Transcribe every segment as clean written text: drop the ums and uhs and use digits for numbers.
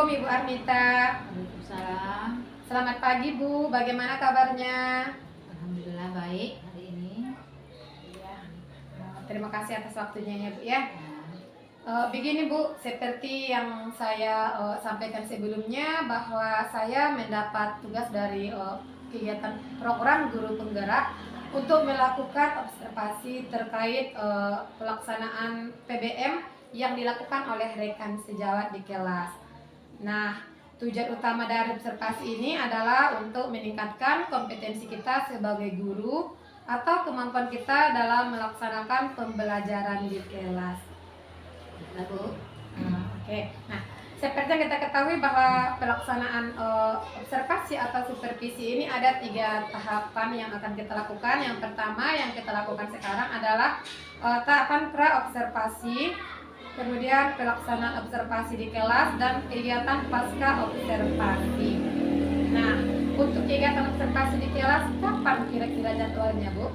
Assalamualaikum Ibu Armita. Waalaikumsalam. Selamat pagi Bu, bagaimana kabarnya? Alhamdulillah baik hari ini. Ya. Terima kasih atas waktunya ya Bu ya. Begini Bu, seperti yang saya sampaikan sebelumnya bahwa saya mendapat tugas dari kegiatan program guru penggerak untuk melakukan observasi terkait pelaksanaan PBM yang dilakukan oleh rekan sejawat di kelas. Nah, tujuan utama dari observasi ini adalah untuk meningkatkan kompetensi kita sebagai guru atau kemampuan kita dalam melaksanakan pembelajaran di kelas. Lalu, Oke. Nah, seperti yang kita ketahui bahwa pelaksanaan observasi atau supervisi ini ada 3 tahapan yang akan kita lakukan. Yang pertama yang kita lakukan sekarang adalah tahapan pra-observasi, kemudian pelaksanaan observasi di kelas, dan kegiatan pasca observasi. Nah, untuk kegiatan observasi di kelas, kapan kira-kira jadwalnya, Bu?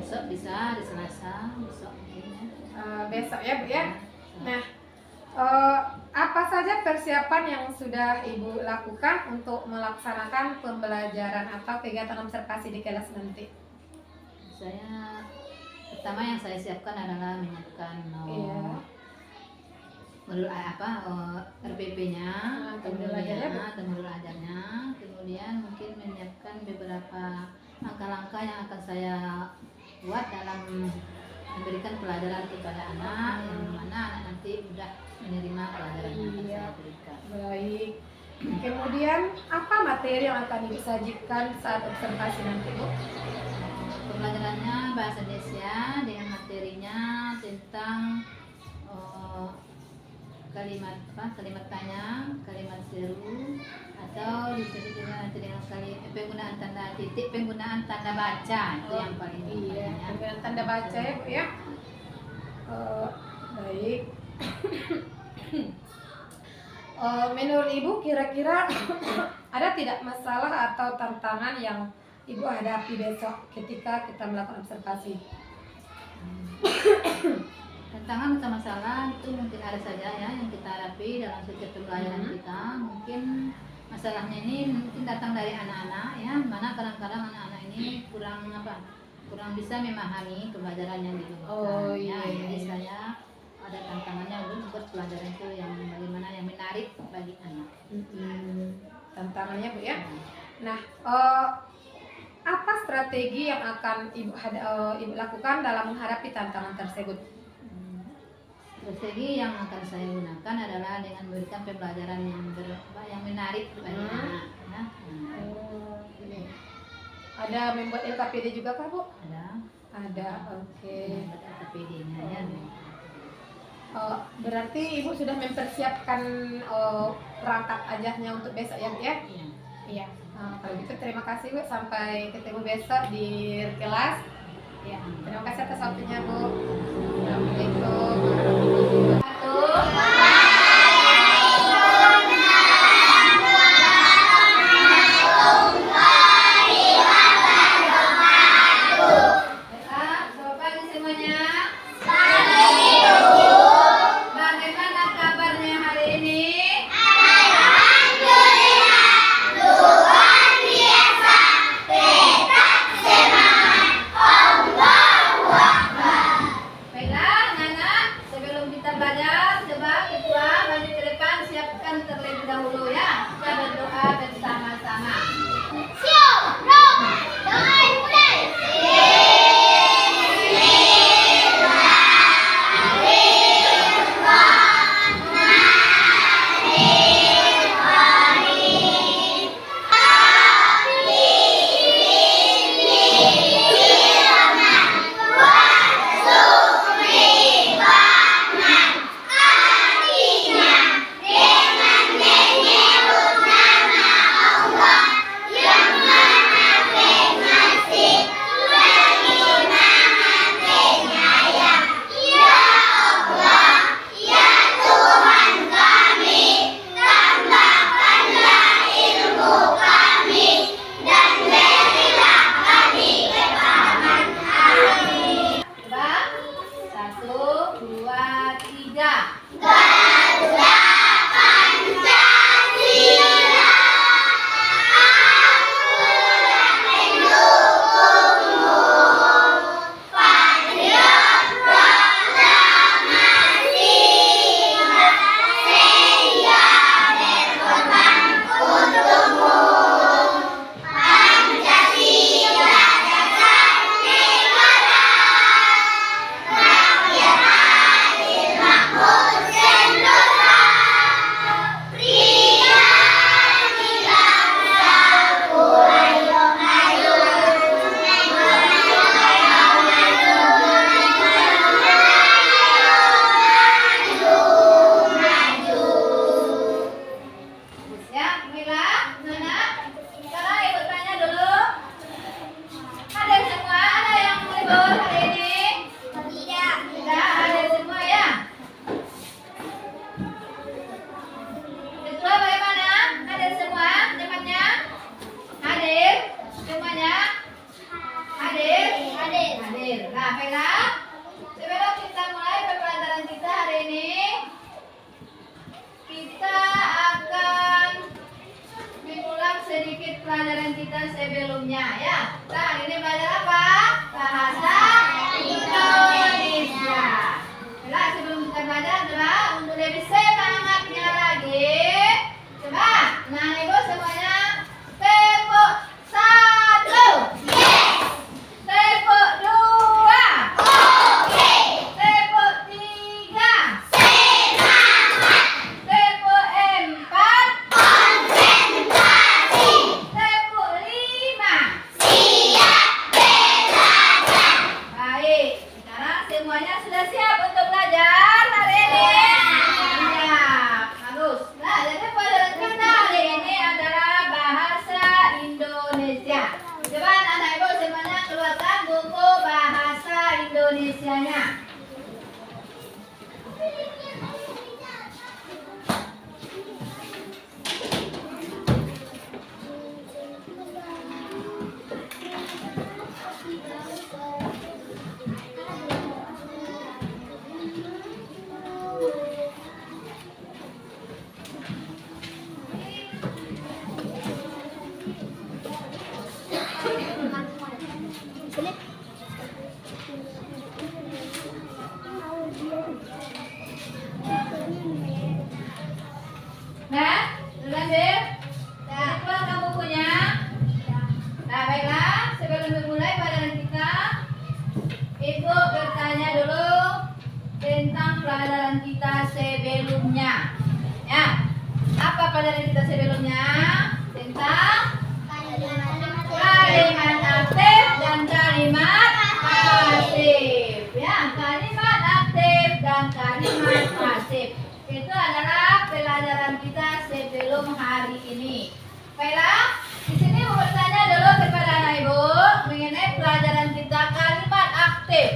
besok bisa di Selasa, besok mungkin ya. Besok ya, Bu ya. Nah, apa saja persiapan yang sudah Ibu lakukan untuk melaksanakan pembelajaran atau kegiatan observasi di kelas nanti? Pertama yang saya siapkan adalah menyiapkan RPP-nya, temudur ajarnya, kemudian mungkin menyiapkan beberapa langkah-langkah yang akan saya buat dalam memberikan pelajaran kepada anak, yang mana anak nanti mudah menerima pelajaran yang akan saya berikan. Baik. Kemudian apa materi yang akan disajikan saat observasi nanti, Bu? Pembelajarannya bahasa Indonesia dengan materinya tentang kalimat tanya, kalimat seru, atau disebut juga nanti dengan penggunaan tanda titik, penggunaan tanda baca itu yang paling iya, penggunaan tanda baca ya, Bu ya. Baik. Menurut Ibu kira-kira ada tidak masalah atau tantangan yang Ibu hadapi besok ketika kita melakukan observasi? Tantangan atau masalah itu mungkin ada saja ya yang kita hadapi dalam setiap pembelajaran kita. Mungkin masalahnya ini mungkin datang dari anak-anak ya, mana kadang-kadang anak-anak ini kurang bisa memahami pembelajaran yang diberikan. Jadi saya ada tantangannya untuk membuat pelajaran itu yang bagaimana yang menarik bagi anak. Tantangannya Bu ya. Nah, apa strategi yang akan Ibu lakukan dalam menghadapi tantangan tersebut? Strategi yang akan saya gunakan adalah dengan memberikan pembelajaran yang menarik bagi anak. Ada membuat LKPD juga kah, Bu? Ada, oke. Membuat LKPD-nya ya. Berarti Ibu sudah mempersiapkan perangkat ajarnya untuk besok ya, Bu ya? Iya. Kalau gitu terima kasih Bu, sampai ketemu besok di kelas. Ya, terima kasih atas waktunya Bu. Assalamualaikum warahmatullahi wabarakatuh. Sebelum kita mulai pembelajaran kita hari ini, kita akan mengulang sedikit pelajaran kita sebelumnya ya. Nah, hari ini belajar apa? Bahasa Indonesia. Nah, sebelum kita belajar, coba untuk lebih semangatnya lagi, coba nah ibu semuanya tepuk 1. Tepuk 2. Tepuk 3. Tepuk 4. Tepuk 5. Baik, sekarang semuanya sudah siap untuk belajar hari ini? Siap, bagus. Nah, jadi pelajaran kita hari ini adalah bahasa Indonesia. Coba anak ibu semuanya keluarkan buku bahasa Indonesianya. Nah, sudah ambil? Nah, keluarkan bukunya. Nah, baiklah, sebelum dimulai pelajaran kita, Ibu bertanya dulu tentang pelajaran kita sebelumnya. Ya, apa pelajaran kita sebelumnya? Tentang kalimat aktif dan kalimat pasif. Ya, kalimat aktif dan kalimat pasif. Itu adalah pelajaran kita sebelum hari ini. Baiklah, di sini mau bertanya dulu kepada anak ibu mengenai pelajaran kita kalimat aktif.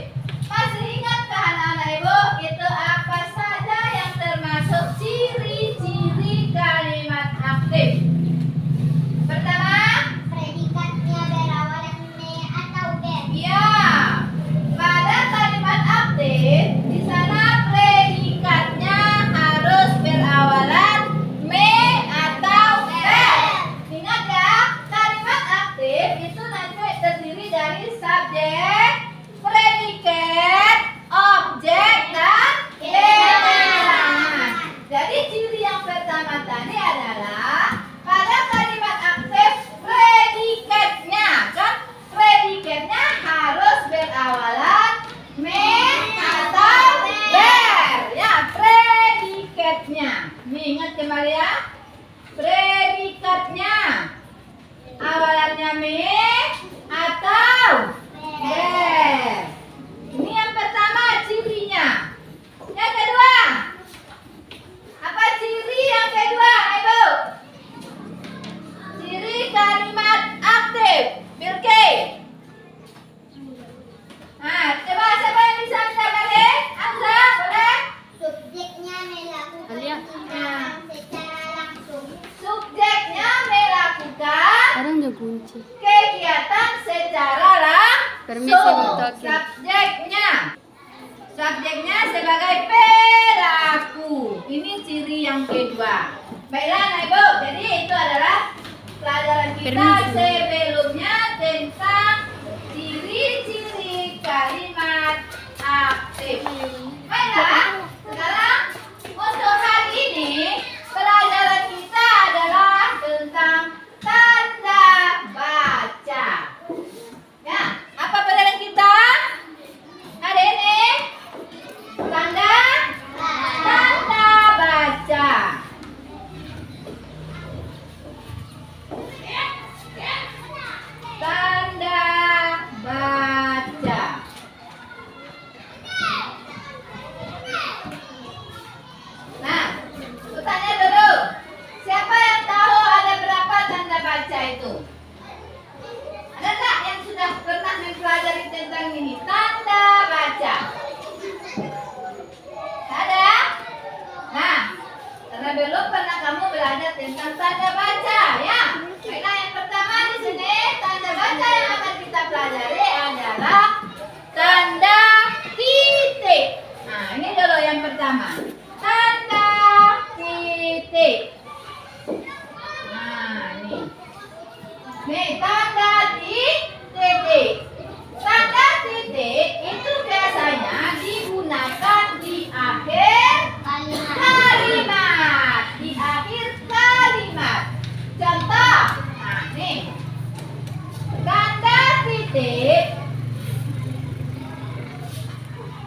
Masih ingatkah anak-anak ibu itu apa saja yang termasuk ciri-ciri kalimat aktif? Pertama, Predikatnya berawalan me atau ber. ya, pada kalimat aktif di sana predikatnya harus berawalan me atau ber. Ingat ya, kalimat aktif itu nanti terdiri dari subjek, predikat, objek, dan keterangan. Jadi ciri yang pertama tadi adalah pada kalimat aktif predikatnya, kan? Predikatnya harus berawalan me atau ber. Ya, predikatnya. Nih, ingat kembali ya. Predikatnya awalannya me atau ber. Ini yang pertama cirinya. Yang kedua, apa ciri yang kedua, Ibu? Ciri kalimat aktif. Birke. Nah, coba siapa yang bisa minta lagi? Amza, boleh? Subjeknya melakukan tindakan secara langsung. Subjeknya melakukan Sekarang udah kunci. kegiatan secara Permisi, langsung. Butaki. Subjeknya sebagai pelaku. Ini ciri yang kedua. Baiklah, Nah, Ibu. Jadi itu adalah pelajaran kita Permisi. sebelumnya tentang ciri-ciri kalimat aktif. Baiklah, sekarang untuk hari ini pelajaran kita adalah tentang tanda baca. Ya, apa pelajaran kita hari ini? Tanda baca. Tanda baca.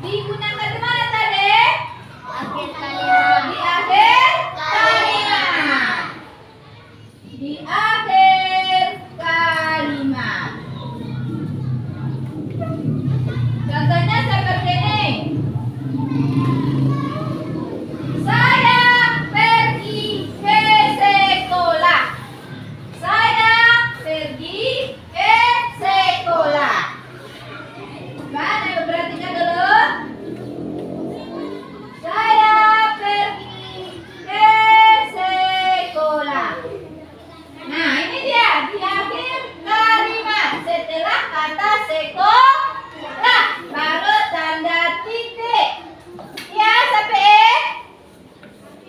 Digunakan di mana tadi? Akhir kalimat. Di akhir kalimat. Di akhir kalimat. Contohnya seperti ini. Saya pergi ke sekolah. Saya pergi ke sekolah. Mana berartinya dulu? Saya pergi ke sekolah. Nah, ini dia di akhir kalimat. Setelah kata sekolah, baru tanda titik. Ya, sampai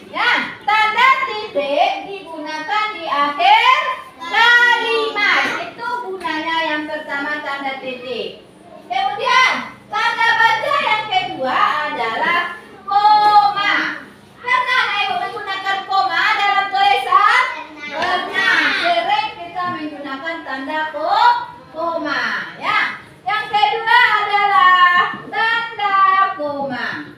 ya, tanda titik digunakan di akhir kalimat. Itu gunanya yang pertama tanda titik. Kemudian tanda baca yang kedua adalah koma. Pernah Ibu menggunakan koma dalam tulisan? Pernah. Sering kita menggunakan tanda koma. Ya. Yang kedua adalah tanda koma.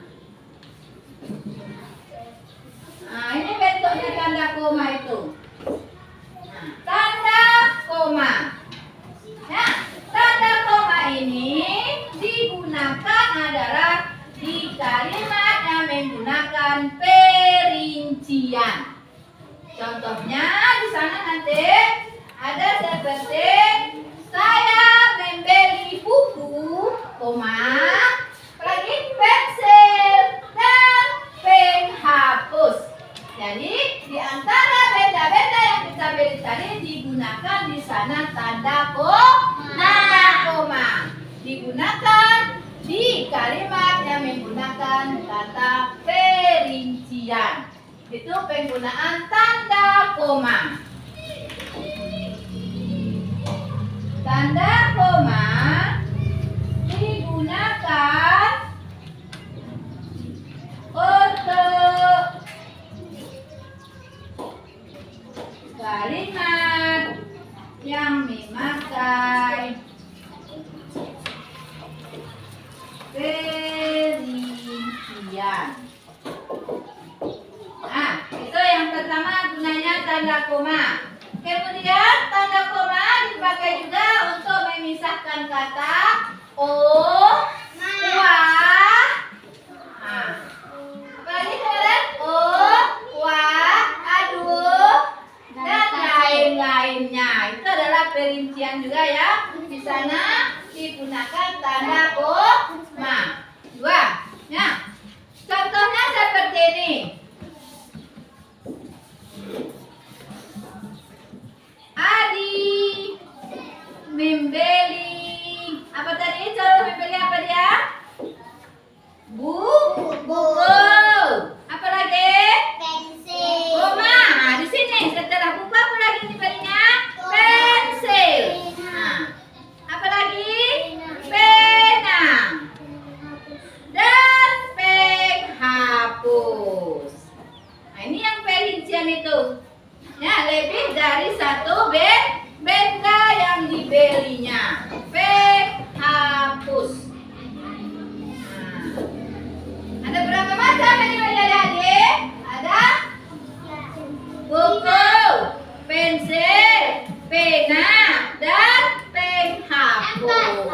Nah, ini bentuknya tanda koma itu. Nah, tanda koma. Ya, tanda koma ini digunakan adalah di kalimat yang menggunakan perincian. Contohnya di sana nanti ada seperti saya membeli buku, koma, lagi pensil dan penghapus. Jadi di antara benda-benda yang kita beli tadi digunakan di sana tanda koma. Digunakan di kalimat yang menggunakan kata perincian. Itu penggunaan tanda koma. Tanda koma digunakan untuk kalimat yang memakai perincian. Nah, itu yang pertama gunanya tanda koma. Kemudian tanda koma dipakai juga untuk memisahkan kata o, wa. Nah, apalagi kemarin o, wa, aduh, dan lain-lainnya. Itu adalah perincian juga ya. Di sana digunakan tanda koma. Dua. Nah, contohnya seperti ini. Adi membeli apa tadi? Contoh membeli apa dia? Buku. Apa lagi? Pensil. Koma. Nah, di sini setelah buku apa lagi dibelinya? Pensil. Nah, apa lagi? Pena dan penghapus. Nah, ini yang perincian itu. Ya, lebih dari satu benda yang dibelinya. Penghapus. Nah, ada berapa macam ini adik-adik? Ada buku, pensil, pena, dan penghapus.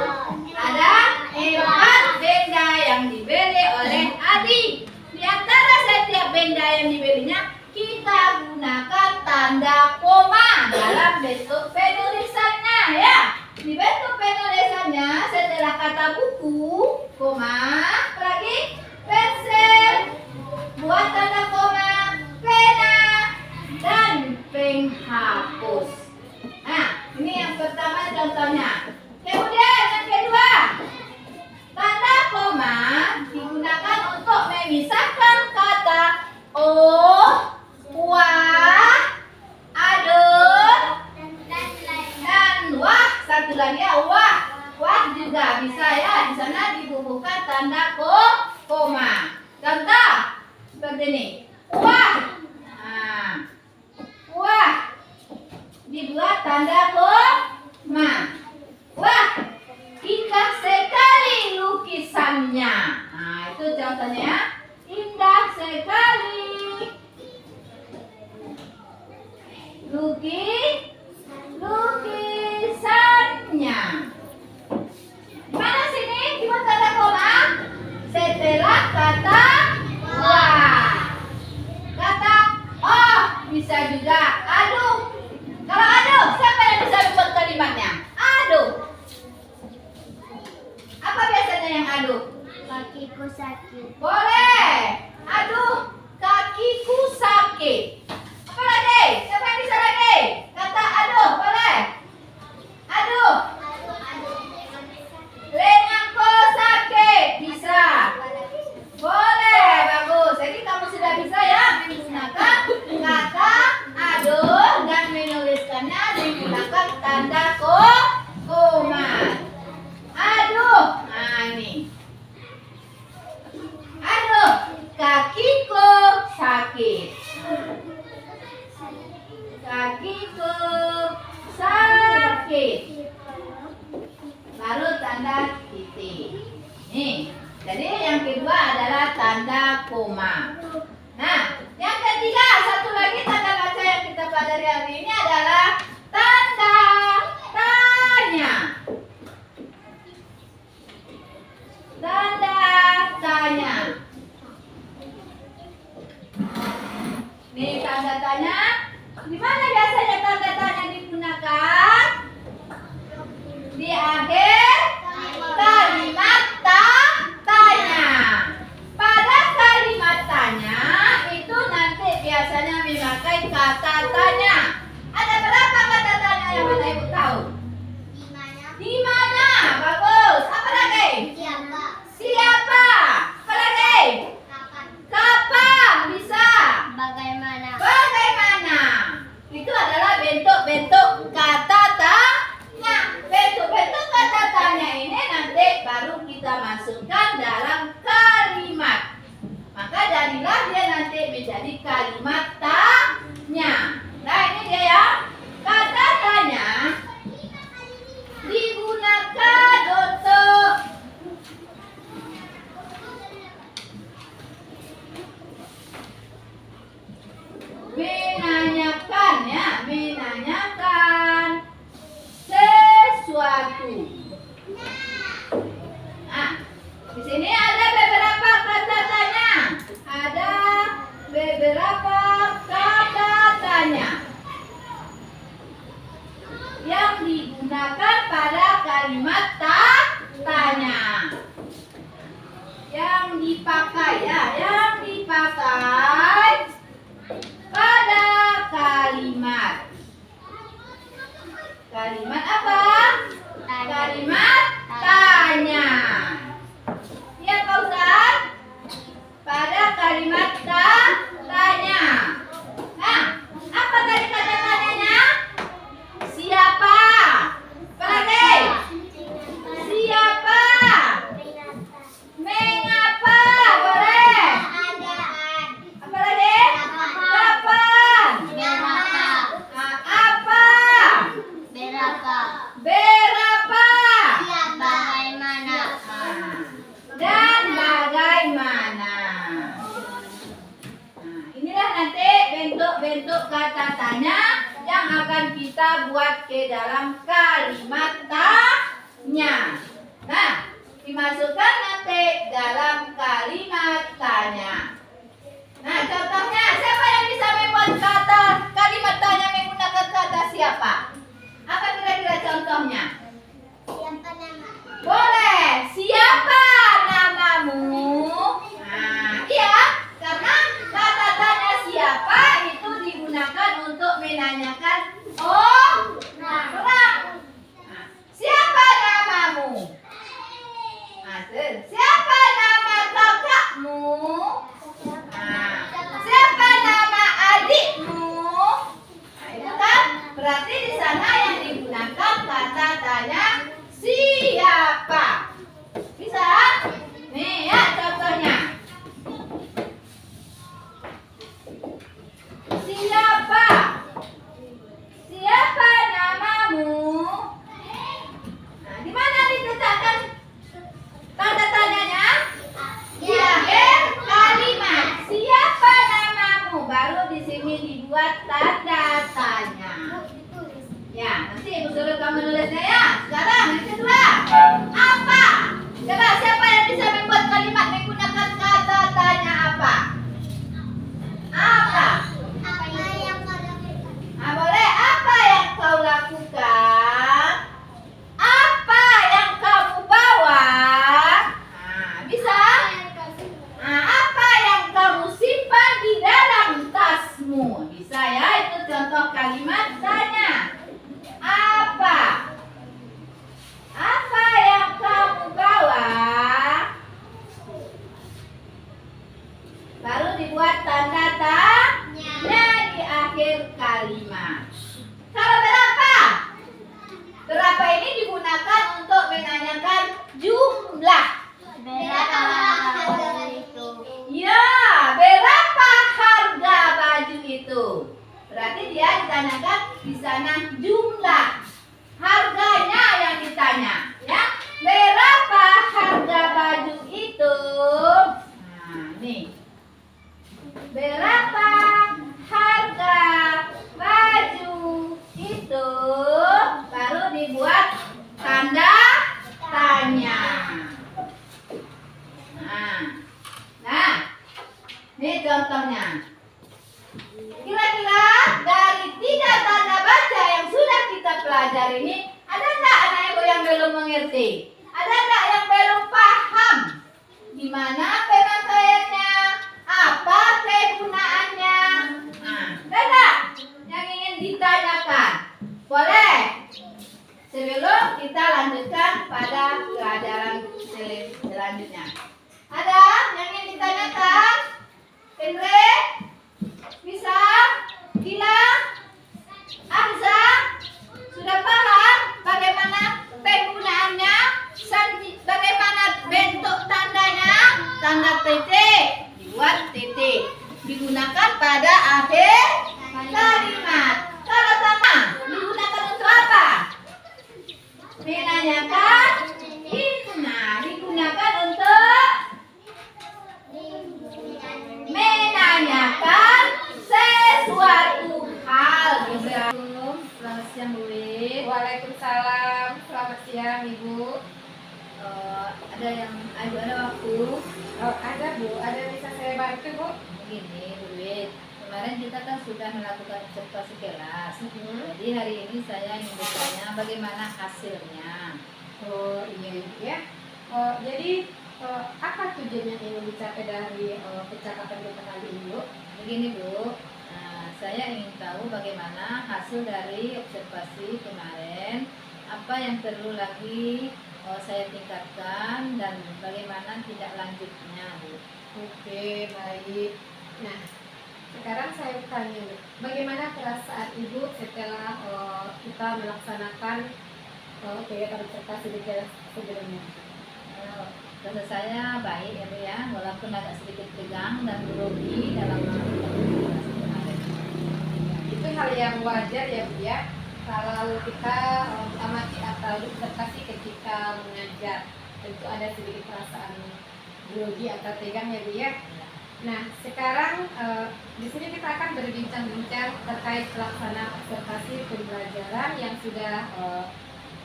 Ada 4 benda yang dibeli oleh Adi. Di antara setiap benda yang dibelinya, kita gunakan tanda koma dalam bentuk penulisannya ya. Di bentuk penulisannya setelah kata buku, koma, lagi pensil, buat tanda koma, pena, dan penghapus. Nah, ini yang pertama contohnya. Kemudian yang kedua, tanda koma digunakan untuk memisahkan kata o, wa, aduh, dan wah. Satu lagi ya, wah. Wah juga bisa ya. Di sana dibubuhkan tanda koma. Contoh seperti ini. Wah. Nah, wah. Dibuat tanda koma. Wah, indah sekali lukisannya. Nah, contohnya ya. Indah sekali. Lukisannya. Gimana sini? Gimana tanda koma? Setelah kata wah. Kata oh bisa juga. Aduh. Kalau aduh, siapa yang bisa membuat kalimatnya? Aduh. Apa biasanya yang aduh? Kakiku sakit. Boleh. Aduh, kakiku sakit. Apa lagi? Siapa yang bisa lagi? Kata aduh, boleh. Aduh, lenganku sakit. Bisa. Boleh, bagus. Jadi kamu sudah bisa ya menggunakan kata aduh dan menuliskannya menggunakan tanda koma. Aduh, nah ini. Aduh, kakiku sakit. Kakiku sakit. Baru tanda titik. Nih, jadi yang kedua adalah tanda koma. Nah, yang ketiga, satu lagi tanda baca yang kita pelajari hari ini adalah tanda tanya. Tanda tanya. Nih tanda tanya. Di mana biasanya tanda tanya digunakan? Di akhir kalimat tanya. Pada kalimat tanya itu nanti biasanya memakai kata tanya. Ada berapa kata tanya yang mana ibu tahu? Di mana? Di mana? Bagus. Apa lagi? Siapa? Siapa? Apa lagi? Kapan? Kapan? Bisa. Bagaimana? Bagaimana? Itu adalah bentuk-bentuk kata tanya. Bentuk-bentuk kata tanya ini nanti baru kita masukkan dalam kalimat. Maka jadilah dia nanti menjadi kalimat tanya. Nah ini dia ya. Kata tanya digunakan untuk menanyakan ya, menanyakan sesuatu. Nah, di sini ada beberapa kata tanya. Ada beberapa kata tanya yang digunakan pada kalimat tanya. Yang dipakai ya, yang dipakai pada kalimat. Kalimat apa? Kalimat tanya. Ya Pak Ustaz? Pada kalimat tanya. Nah, apa tadi kata tanyanya? Siapa? Apa lagi? Siapa? Mengapa? Boleh. Apa lagi? Kapan? Berapa? Apa? Berapa? Berapa? Bagaimana? Dan bagaimana? Nah, inilah nanti bentuk-bentuk kata tanya yang akan kita buat ke dalam kalimat tanya. Nah, dimasukkan nanti dalam kalimat tanya. Nah, contohnya siapa yang bisa membuat kata kalimat tanya menggunakan kata siapa? Apa kira-kira contohnya? Siapa nama? Boleh. Siapa namamu? Nah, iya. Karena kata tanya siapa itu digunakan untuk menanyakan orang. Nah, siapa namamu? Nah, siapa nama akhir kalimat. Kalau berapa? Berapa ini digunakan untuk menanyakan jumlah. Berapa harga itu? Ya, berapa harga baju itu? Berarti dia ditanyakan di sana jumlah. Harganya yang ditanya, ya. Berapa harga baju itu? Nah, nih. Berapa harga baju itu? Baru dibuat tanda tanya. Nah, ini contohnya. Kira-kira dari 3 tanda baca yang sudah kita pelajari ini, ada enggak anak ibu yang belum mengerti? Ada enggak yang belum paham? Gimana pemakaiannya? Apa kegunaannya? Nah, ada enggak yang ingin ditanyakan? Boleh. Sebelum kita lanjutkan pada pelajaran selanjutnya. Ada yang ingin ditanyakan? Andre? Bisa? Gila? Hamza? Sudah paham bagaimana penggunaannya? Bagaimana bentuk tandanya? Tanda titik. Dibuat titik. Digunakan pada akhir kalimat. Kalau tanda digunakan untuk apa? Menanyakan. Nah, digunakan untuk menanyakan sesuatu hal. Selamat siang Bu Wit. Waalaikumsalam. Selamat siang Ibu. Ada yang ada waktu? Oh, ada Bu, ada yang bisa saya bantu Bu? Begini Bu Wit, kemarin kita kan sudah melakukan observasi kelas. Jadi hari ini saya ingin bertanya bagaimana hasilnya. Oh iya ya. Oh, jadi apa tujuannya ingin dicapai dari percakapan kita kali ini Bu? Begini Bu, saya ingin tahu bagaimana hasil dari observasi kemarin, apa yang perlu lagi saya tingkatkan dan bagaimana tindak lanjutnya Bu. Oke, baik. Nah, sekarang saya tanya Bu, bagaimana perasaan Ibu setelah kita melaksanakan kegiatan observasi di kelas sebelumnya? Rasa saya baik ya Bu ya, walaupun agak sedikit tegang dan grogi dalam melakukan observasi kemarin. Itu hal yang wajar ya Bu ya, kalau kita amati atau observasi ketika mengajar, tentu ada sedikit perasaan grogi atau tegang ya Bu ya. Nah, sekarang di sini kita akan berbincang-bincang terkait pelaksanaan observasi pembelajaran yang sudah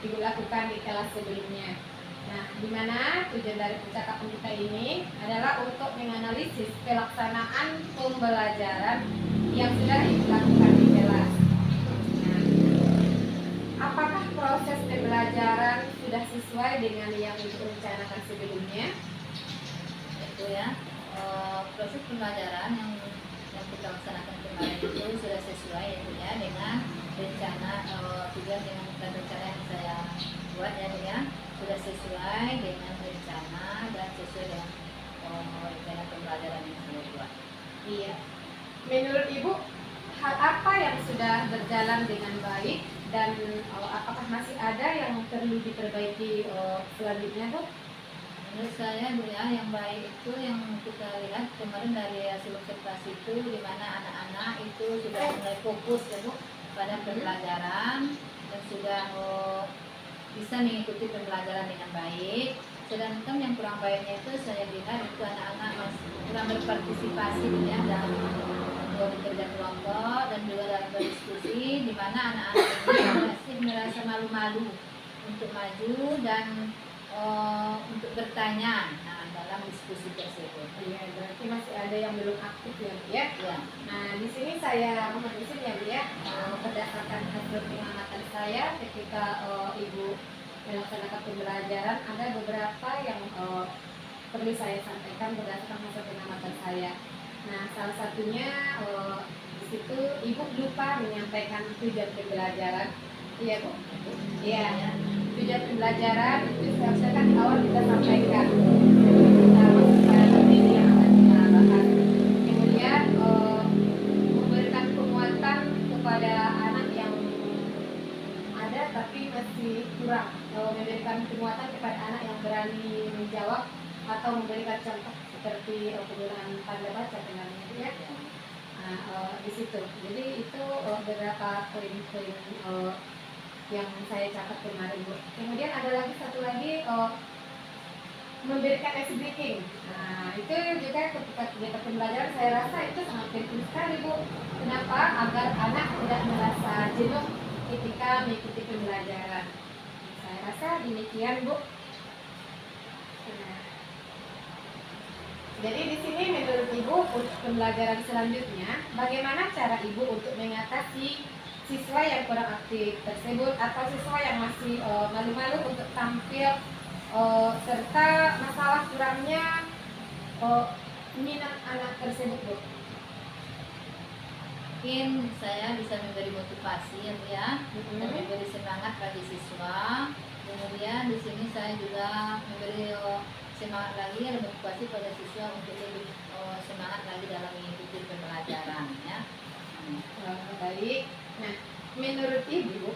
Ibu lakukan di kelas sebelumnya. Nah, di mana tujuan dari percakapan kita ini adalah untuk menganalisis pelaksanaan pembelajaran yang sudah Ibu lakukan di kelas. Nah, apakah proses pembelajaran sudah sesuai dengan yang Ibu rencanakan sebelumnya? Itu ya, proses pembelajaran yang kita laksanakan kemarin itu sudah sesuai ya Bu ya dengan rencana tujuan dengan rencana yang saya buat ya Bu ya, sudah sesuai dengan rencana dan sesuai dengan rencana pembelajaran yang saya buat. Iya. Menurut Ibu, hal apa yang sudah berjalan dengan baik dan apakah masih ada yang perlu diperbaiki selanjutnya Bu? Menurut saya Bu ya, yang baik itu yang kita lihat kemarin dari hasil observasi itu di mana anak-anak itu sudah mulai fokus ya Bu pada pembelajaran dan sudah bisa mengikuti pembelajaran dengan baik. Sedangkan yang kurang baiknya itu saya lihat itu anak-anak masih kurang berpartisipasi ya dalam kerja kelompok dan juga dalam berdiskusi, di mana anak-anak ini masih merasa malu-malu untuk maju dan untuk bertanya dalam diskusi tersebut. Iya, berarti masih ada yang belum aktif ya Bu ya. Ya. Nah, di sini saya mengajukan ya Bu ya, berdasarkan hasil pengamatan saya ketika Ibu melaksanakan pembelajaran, ada beberapa yang perlu saya sampaikan berdasarkan hasil pengamatan saya. Nah, salah satunya di situ Ibu lupa menyampaikan tujuan pembelajaran. Iya Bu. Iya. Tujuan pembelajaran itu seharusnya kan di awal kita sampaikan. Kita masuk pada materi yang akan kita bahas. Kemudian memberikan penguatan penggunaan tanda baca namanya Bu ya. Nah, di situ. Jadi itu beberapa poin-poin yang saya catat kemarin Bu. Kemudian ada lagi satu lagi memberikan ice breaking. Nah, itu juga ketika kegiatan pembelajaran saya rasa itu sangat penting sekali Bu. Kenapa? Agar anak tidak merasa jenuh ketika mengikuti pembelajaran. Saya rasa demikian Bu. Nah, jadi di sini menurut Ibu untuk pembelajaran selanjutnya, bagaimana cara Ibu untuk mengatasi siswa yang kurang aktif tersebut atau siswa yang masih malu-malu untuk tampil serta masalah kurangnya minat anak tersebut Bu? Mungkin saya bisa memberi motivasi ya Bu ya, dan memberi semangat bagi siswa. Kemudian di sini saya juga memberi semangat lagi dan motivasi pada siswa untuk lebih semangat lagi dalam mengikuti pembelajaran ya. Baik. Nah, menurut Ibu,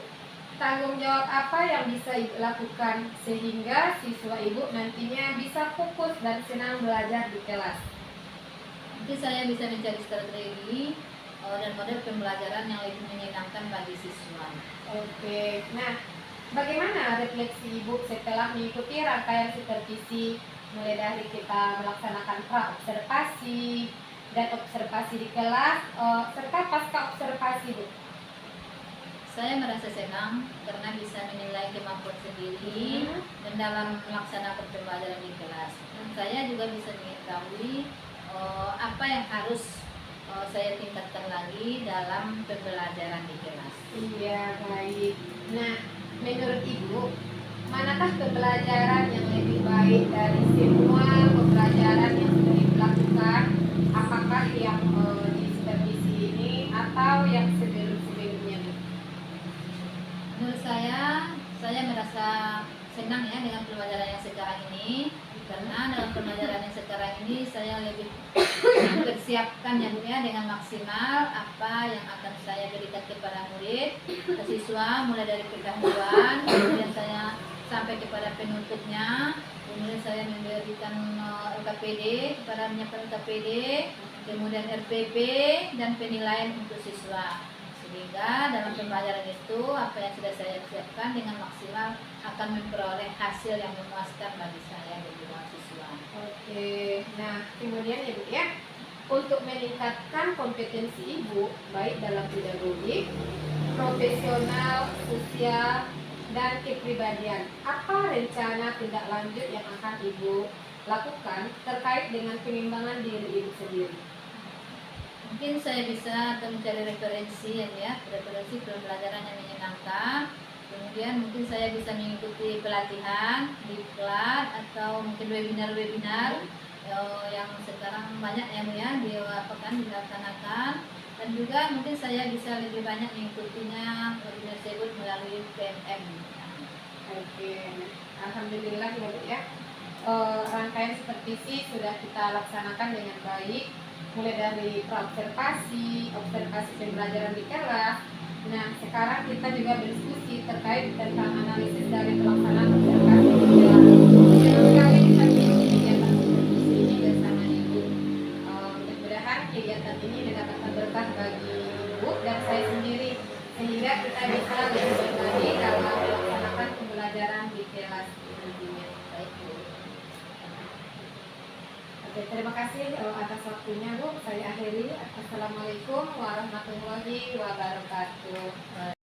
tanggung jawab apa yang bisa Ibu lakukan sehingga siswa Ibu nantinya bisa fokus dan senang belajar di kelas? Mungkin saya bisa mencari strategi dan model pembelajaran yang lebih menyenangkan bagi siswa. Oke. Nah, bagaimana refleksi Ibu setelah mengikuti rangkaian supervisi mulai dari kita melaksanakan pra-observasi dan observasi di kelas serta pasca observasi Bu? Saya merasa senang karena bisa menilai kemampuan sendiri dan dalam melaksanakan pembelajaran di kelas. Dan saya juga bisa mengetahui apa yang harus saya tingkatkan lagi dalam pembelajaran di kelas. Iya, baik. Nah, menurut Ibu, manakah pembelajaran yang lebih baik dari semua pembelajaran yang sudah Ibu lakukan? Apakah yang di supervisi ini atau yang sebelum-sebelumnya Bu? Menurut saya merasa senang ya dengan pembelajaran yang sekarang ini, karena dalam pembelajaran yang sekarang ini saya lebih mempersiapkan ya Bu ya dengan maksimal apa yang akan saya berikan kepada murid, ke siswa mulai dari pendahuluan, kemudian saya sampai kepada penuntutnya, kemudian saya memberikan LKPD kepada menyiapkan LKPD, kemudian RPP dan penilaian untuk siswa. Sehingga dalam pembelajaran itu apa yang sudah saya siapkan dengan maksimal akan memperoleh hasil yang memuaskan bagi saya dan juga siswa. Oke. Nah, kemudian ya Bu ya, untuk meningkatkan kompetensi Ibu baik dalam pedagogik, profesional, sosial, dan kepribadian, apa rencana tindak lanjut yang akan Ibu lakukan terkait dengan pengembangan diri Ibu sendiri? Mungkin saya bisa mencari referensi ya, referensi pembelajaran yang menyenangkan. Kemudian mungkin saya bisa mengikuti pelatihan di kelas atau mungkin webinar-webinar yang sekarang banyak ya dilaksanakan. Dan juga mungkin saya bisa lebih banyak mengikutinya webinar tersebut melalui PMM. Oke, alhamdulillah ya Bu ya. Rangkaian supervisi sudah kita laksanakan dengan baik, mulai dari observasi pembelajaran di kelas. Nah, sekarang kita juga berdiskusi terkait tentang analisis dari pelaksanaan observasi di kelas. Senang sekali kita mengikuti kegiatan supervisi ini bersama Ibu. Mudah-mudahan kegiatan ini mendapatkan berkah bagi Ibu dan saya sendiri, sehingga kita bisa lebih baik lagi dalam melaksanakan pembelajaran di kelas nantinya. Baik Bu. Oke, terima kasih atas waktunya Bu. Saya akhiri. Assalamualaikum warahmatullahi wabarakatuh.